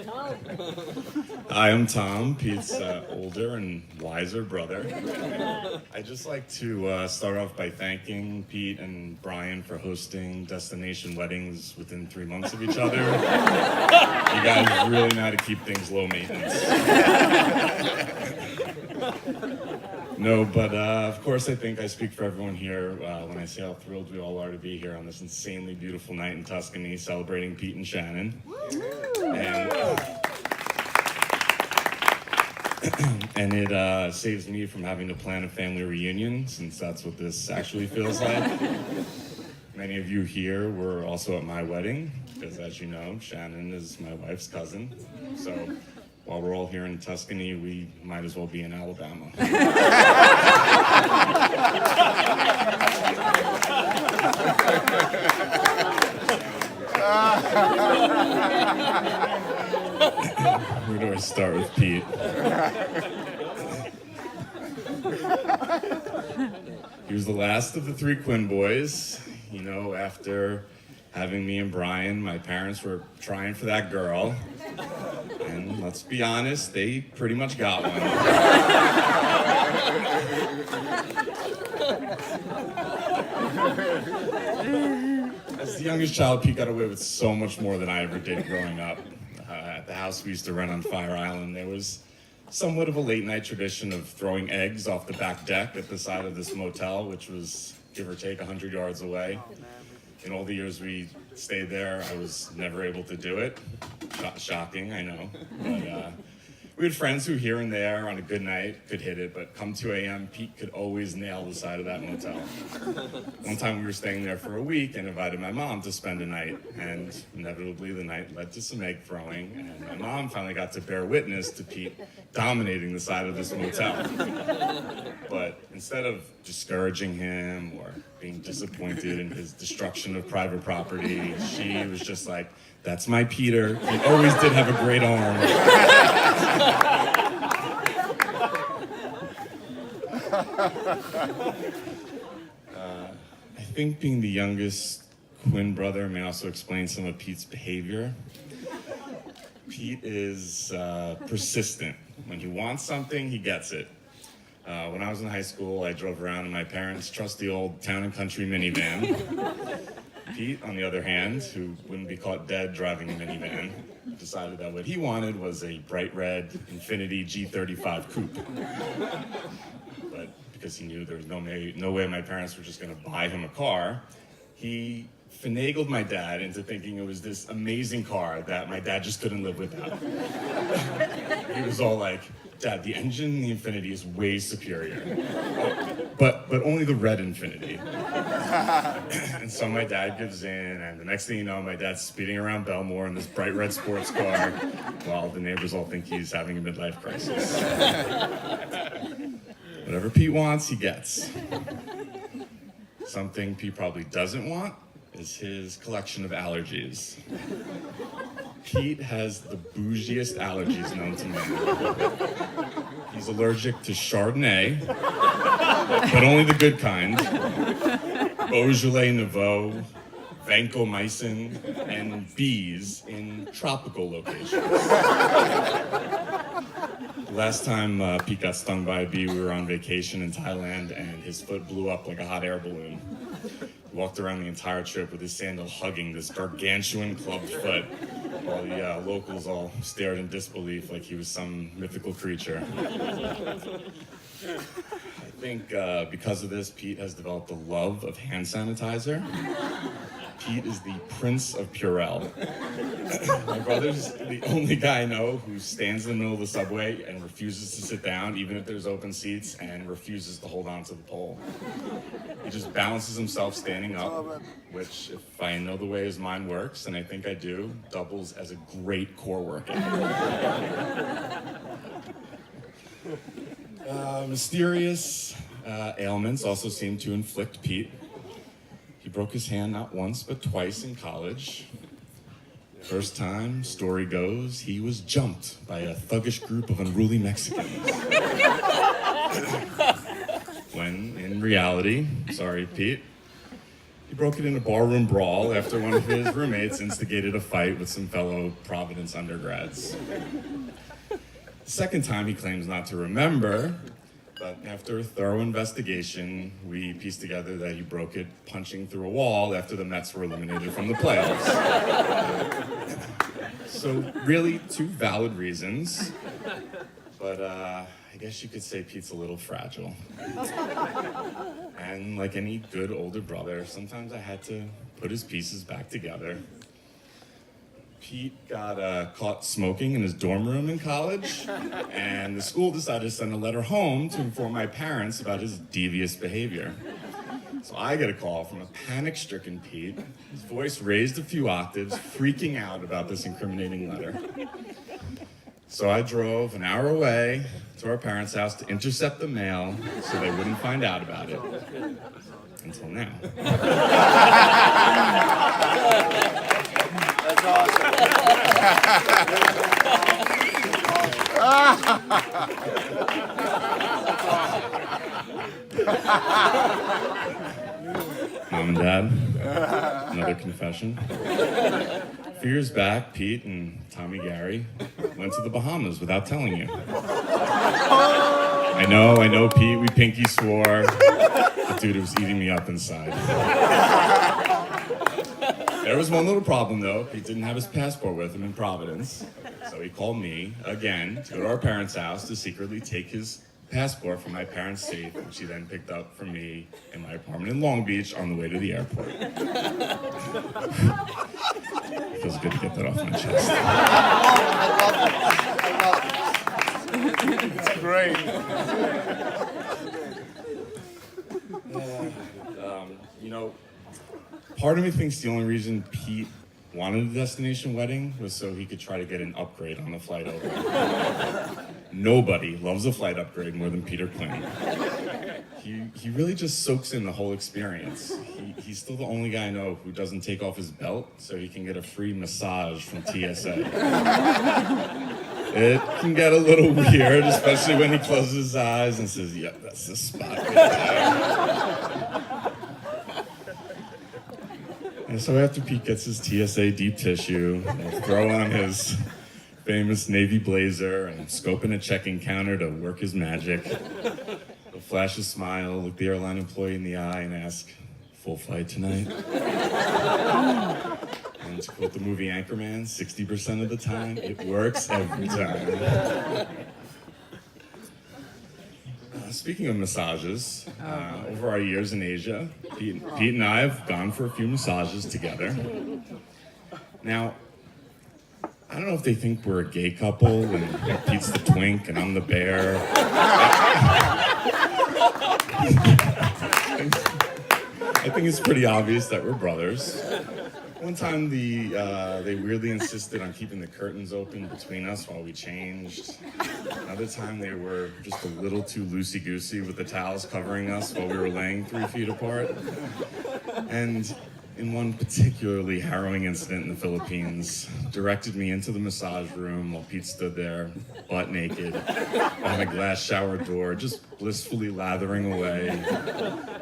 Hi, I'm Tom, Pete's older and wiser brother. I'd just like to start off by thanking Pete and Brian for hosting destination weddings within 3 months of each other. You guys really know how to keep things low maintenance. No, but of course I think I speak for everyone here when I say how thrilled we all are to be here on this insanely beautiful night in Tuscany celebrating Pete and Shannon. And it saves me from having to plan a family reunion, since that's what this actually feels like. Many of you here were also at my wedding, because as you know, Shannon is my wife's cousin. So while we're all here in Tuscany, we might as well be in Alabama. Where do I start with Pete? He was the last of the three Quinn boys. You know, after having me and Brian, my parents were trying for that girl. And let's be honest, they pretty much got one. As the youngest child, Pete got away with so much more than I ever did growing up. At the house we used to rent on Fire Island, there was somewhat of a late night tradition of throwing eggs off the back deck at the side of this motel, which was give or take 100 yards away. In all the years we stayed there, I was never able to do it. Shocking, I know. But we had friends who here and there on a good night could hit it, but come 2 a.m., Pete could always nail the side of that motel. One time we were staying there for a week and invited my mom to spend a night, and inevitably the night led to some egg throwing, and my mom finally got to bear witness to Pete dominating the side of this motel. But instead of discouraging him or being disappointed in his destruction of private property, she was just like, "That's my Peter. He always did have a great arm." I think being the youngest Quinn brother may also explain some of Pete's behavior. Pete is persistent. When he wants something, he gets it. When I was in high school, I drove around in my parents' trusty old town and country minivan. Pete, on the other hand, who wouldn't be caught dead driving a minivan, decided that what he wanted was a bright red Infiniti G35 coupe. But because he knew there was no way my parents were just going to buy him a car, he finagled my dad into thinking it was this amazing car that my dad just couldn't live without. He was all like, "Dad, the engine in the Infiniti is way superior, but only the red Infiniti." And so my dad gives in, and the next thing you know, my dad's speeding around Belmore in this bright red sports car, while the neighbors all think he's having a midlife crisis. Whatever Pete wants, he gets. Something Pete probably doesn't want is his collection of allergies. Pete has the bougiest allergies known to man. He's allergic to Chardonnay, but only the good kind, Beaujolais Nouveau, vancomycin, and bees in tropical locations. Last time Pete got stung by a bee, we were on vacation in Thailand, and his foot blew up like a hot air balloon. He walked around the entire trip with his sandal hugging this gargantuan clubbed foot, while the locals all stared in disbelief like he was some mythical creature. I think because of this, Pete has developed a love of hand sanitizer. Pete is the Prince of Purell. My brother's the only guy I know who stands in the middle of the subway and refuses to sit down, even if there's open seats, and refuses to hold on to the pole. He just balances himself standing up, which, if I know the way his mind works, and I think I do, doubles as a great core workout. Mysterious ailments also seem to inflict Pete. He broke his hand not once but twice in college. First time, story goes, he was jumped by a thuggish group of unruly Mexicans. When, in reality, sorry Pete, He broke it in a barroom brawl after one of his roommates instigated a fight with some fellow Providence undergrads. The second time he claims not to remember, but after a thorough investigation, we pieced together that he broke it punching through a wall after the Mets were eliminated from the playoffs. So really, two valid reasons, but I guess you could say Pete's a little fragile. And like any good older brother, sometimes I had to put his pieces back together. Pete got caught smoking in his dorm room in college, and the school decided to send a letter home to inform my parents about his devious behavior. So I get a call from a panic-stricken Pete, his voice raised a few octaves, freaking out about this incriminating letter. So I drove an hour away to our parents' house to intercept the mail so they wouldn't find out about it. Until now. That's awesome. Mom and Dad, another confession. A few years back, Pete and Tommy Gary went to the Bahamas without telling you. I know, Pete, we pinky swore, but dude, it was eating me up inside. There was one little problem though. Pete didn't have his passport with him in Providence, so he called me again to go to our parents' house to secretly take his passport from my parents' safe, which he then picked up from me in my apartment in Long Beach on the way to the airport. Feels good to get that off my chest. I love it. It's great. Part of me thinks the only reason Pete wanted a destination wedding was so he could try to get an upgrade on the flight over. Nobody loves a flight upgrade more than Peter Quinn. He really just soaks in the whole experience. He's still the only guy I know who doesn't take off his belt so he can get a free massage from TSA. It can get a little weird, especially when he closes his eyes and says, "Yep, that's the spot right there." And so after Pete gets his TSA deep tissue, he'll throw on his famous navy blazer and scope in a check-in counter to work his magic. He'll flash a smile, look the airline employee in the eye and ask, "Full flight tonight?" And to quote the movie Anchorman, 60% of the time, it works every time. Speaking of massages, over our years in Asia, Pete and I have gone for a few massages together. Now, I don't know if they think we're a gay couple and Pete's the twink and I'm the bear. I think it's pretty obvious that we're brothers. One time they weirdly insisted on keeping the curtains open between us while we changed. Another time they were just a little too loosey-goosey with the towels covering us while we were laying 3 feet apart. And in one particularly harrowing incident in the Philippines, directed me into the massage room while Pete stood there, butt naked, behind a glass shower door, just blissfully lathering away.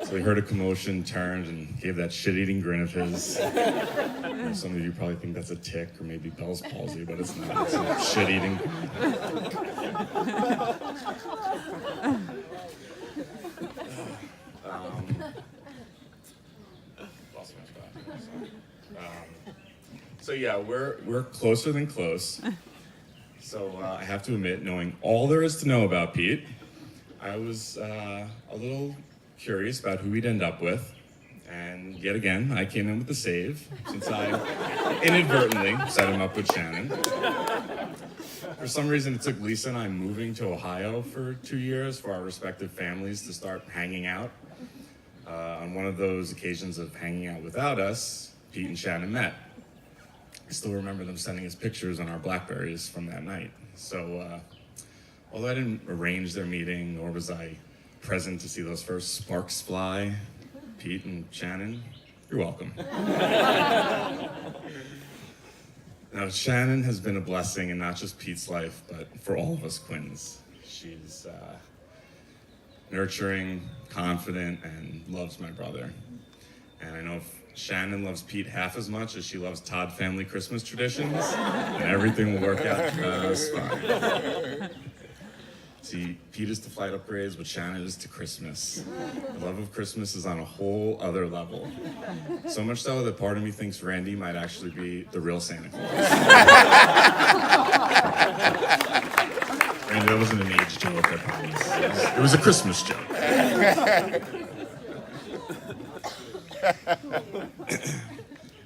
So he heard a commotion, turned, and gave that shit-eating grin of his. Some of you probably think that's a tick or maybe Bell's palsy, but it's not. It's a shit-eating grin. So yeah, we're closer than close. So I have to admit, knowing all there is to know about Pete, I was a little curious about who he'd end up with. And yet again, I came in with the save, since I inadvertently set him up with Shannon. For some reason, it took Lisa and I moving to Ohio for 2 years for our respective families to start hanging out. On one of those occasions of hanging out without us, Pete and Shannon met. I still remember them sending us pictures on our Blackberries from that night. So, although I didn't arrange their meeting, nor was I present to see those first sparks fly, Pete and Shannon, you're welcome. Now, Shannon has been a blessing in not just Pete's life, but for all of us Quinns. She's nurturing, confident, and loves my brother. And I know if Shannon loves Pete half as much as she loves Todd family Christmas traditions, and everything will work out just fine. See, Pete is to flight upgrades, what Shannon is to Christmas. The love of Christmas is on a whole other level. So much so that part of me thinks Randy might actually be the real Santa Claus. Randy, that wasn't an age joke, I promise. It was a Christmas joke.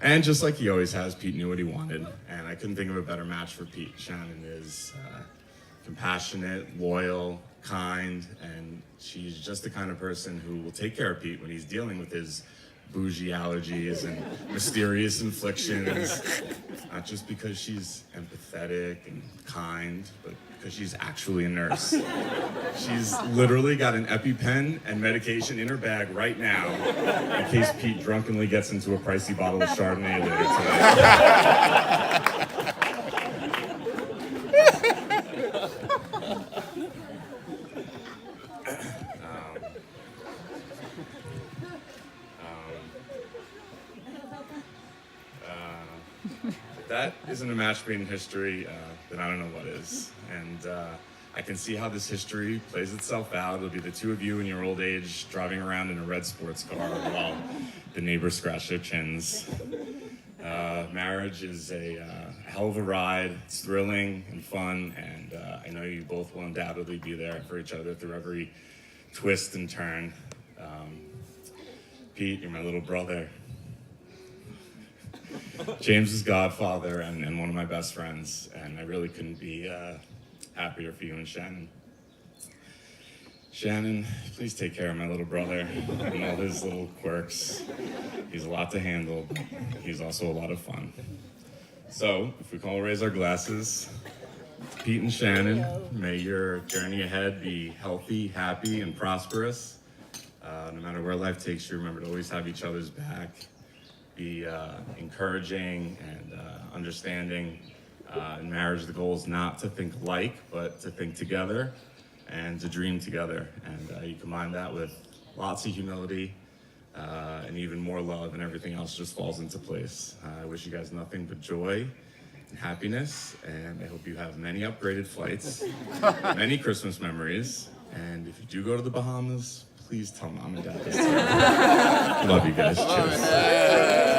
And just like he always has, Pete knew what he wanted, and I couldn't think of a better match for Pete. Shannon is compassionate, loyal, kind, and she's just the kind of person who will take care of Pete when he's dealing with his bougie allergies and mysterious inflictions. Not just because she's empathetic and kind, but because she's actually a nurse. She's literally got an EpiPen and medication in her bag right now in case Pete drunkenly gets into a pricey bottle of Chardonnay later today. If that isn't a match made in history, then I don't know what is. And I can see how this history plays itself out. It'll be the two of you in your old age driving around in a red sports car while the neighbors scratch their chins. Marriage is a hell of a ride. It's thrilling and fun, and I know you both will undoubtedly be there for each other through every twist and turn. Pete, you're my little brother. James is godfather and one of my best friends, and I really couldn't be happier for you and Shannon. Shannon, please take care of my little brother and all his little quirks. He's a lot to handle, but he's also a lot of fun. So, if we can all raise our glasses, Pete and Shannon, may your journey ahead be healthy, happy, and prosperous. No matter where life takes you, remember to always have each other's back. Be encouraging and understanding. In marriage, the goal is not to think alike, but to think together and to dream together. And you combine that with lots of humility and even more love, and everything else just falls into place. I wish you guys nothing but joy and happiness, and I hope you have many upgraded flights, many Christmas memories, and if you do go to the Bahamas, please tell Mom and Dad this time. Love you guys. Cheers.